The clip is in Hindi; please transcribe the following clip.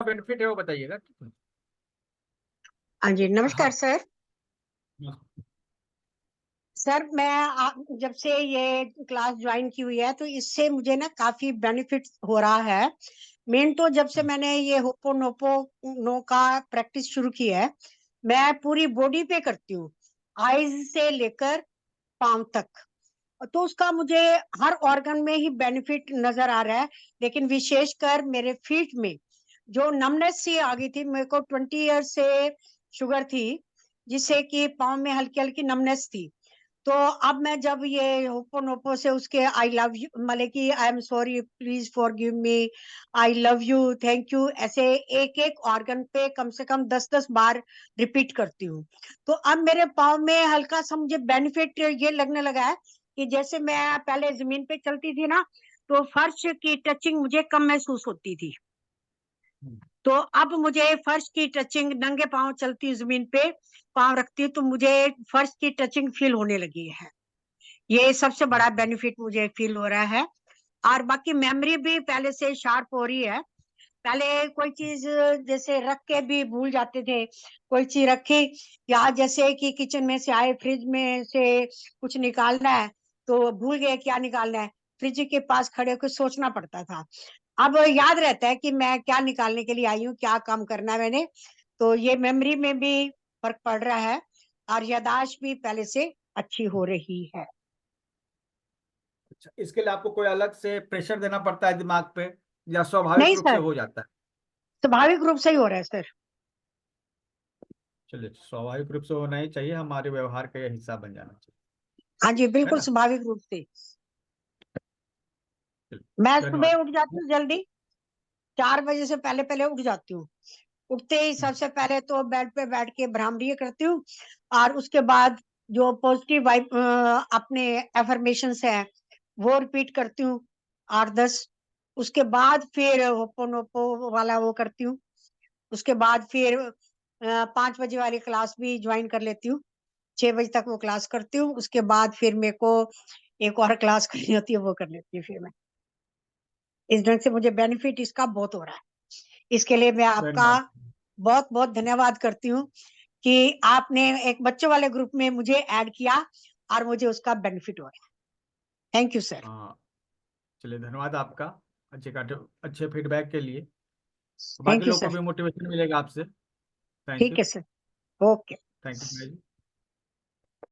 बेनिफिट है वो बताइएगा। हाँ जी, नमस्कार हाँ। सर। सर मैं जब से ये क्लास ज्वाइन की हुई है तो इससे मुझे ना काफी बेनिफिट हो रहा है। मेन तो जब से मैंने ये होपोनोपोनो का प्रैक्टिस शुरू की है, मैं पूरी बॉडी पे करती हूँ, आईज से लेकर पांव तक। तो उसका मुझे हर ऑर्गन में ही बेनिफिट नजर आ रहा है, लेकिन विशेषकर मेरे फीट में जो नमनेस सी आ गई थी। मेरे को 20 ईयर से शुगर थी, जिससे कि पाँव में हल्की हल्की नमनेस थी। तो अब मैं जब ये होपोनोपो से उसके आई लव यू, मतलब कि I am sorry, please forgive me, I love you, thank you, ऐसे एक एक ऑर्गन पे कम से कम 10-10 बार रिपीट करती हूँ। तो अब मेरे पाँव में हल्का सा मुझे बेनिफिट ये लगने लगा है कि जैसे मैं पहले जमीन पे चलती थी ना, तो फर्श की टचिंग मुझे कम महसूस होती थी। तो अब मुझे फर्श की टचिंग, नंगे पाँव चलती हूँ जमीन पे, पाँव रखती हूँ तो मुझे फर्श की टचिंग फील होने लगी है। ये सबसे बड़ा बेनिफिट मुझे फील हो रहा है। और बाकी मेमोरी भी पहले से शार्प हो रही है। पहले कोई चीज जैसे रख के भी भूल जाते थे, कोई चीज रखी, या जैसे कि किचन में से आए, फ्रिज में से कुछ निकालना है तो भूल गए क्या निकालना है, फ्रिज के पास खड़े होकर सोचना पड़ता था। अब याद रहता है कि मैं क्या निकालने के लिए आई हूँ, क्या काम करना है मैंने। तो ये मेमोरी में भी फर्क पड़ रहा है और याददाश्त भी पहले से अच्छी हो रही है। अच्छा, इसके लिए आपको कोई अलग से प्रेशर देना पड़ता है दिमाग पे, या स्वाभाविक नहीं रूप से सर, हो जाता है? स्वाभाविक रूप से ही हो रहा है सर। चलिए, स्वाभाविक रूप से होना ही चाहिए, हमारे व्यवहार का यह हिस्सा बन जाना चाहिए। हाँ जी, है बिल्कुल ना? स्वाभाविक रूप से। चलिए, मैं सुबह धन्यवाद। उठ जाती हूँ जल्दी, 4 बजे से पहले पहले उठ जाती हूँ। उठते ही सबसे पहले तो बेड पे बैठ के भ्रामरी करती हूँ, और उसके बाद जो पॉजिटिव वाइब अपने एफर्मेशंस है वो रिपीट करती हूँ 8-10। उसके बाद फिर होपोनोपो वाला वो करती हूँ। उसके बाद फिर 5 बजे वाली क्लास भी ज्वाइन कर लेती हूँ। 6 बजे तक वो क्लास करती हूँ। उसके बाद फिर मेरे को एक और क्लास करनी होती है, वो कर लेती हूँ फिर मैं। इस ढंग से मुझे बेनिफिट इसका बहुत हो रहा है। इसके लिए मैं आपका धन्यवाद। बहुत बहुत धन्यवाद करती हूँ कि आपने एक बच्चों वाले ग्रुप में मुझे ऐड किया और मुझे उसका बेनिफिट हो रहा है। Thank you sir. हाँ, चलिए, धन्यवाद आपका अच्छे फीडबैक के लिए। बाकी थैंक यू लोग को सर। भी मोटिवेशन मिलेगा आपसे। थैंक ठीक यू। है सर। ओके। Thank you.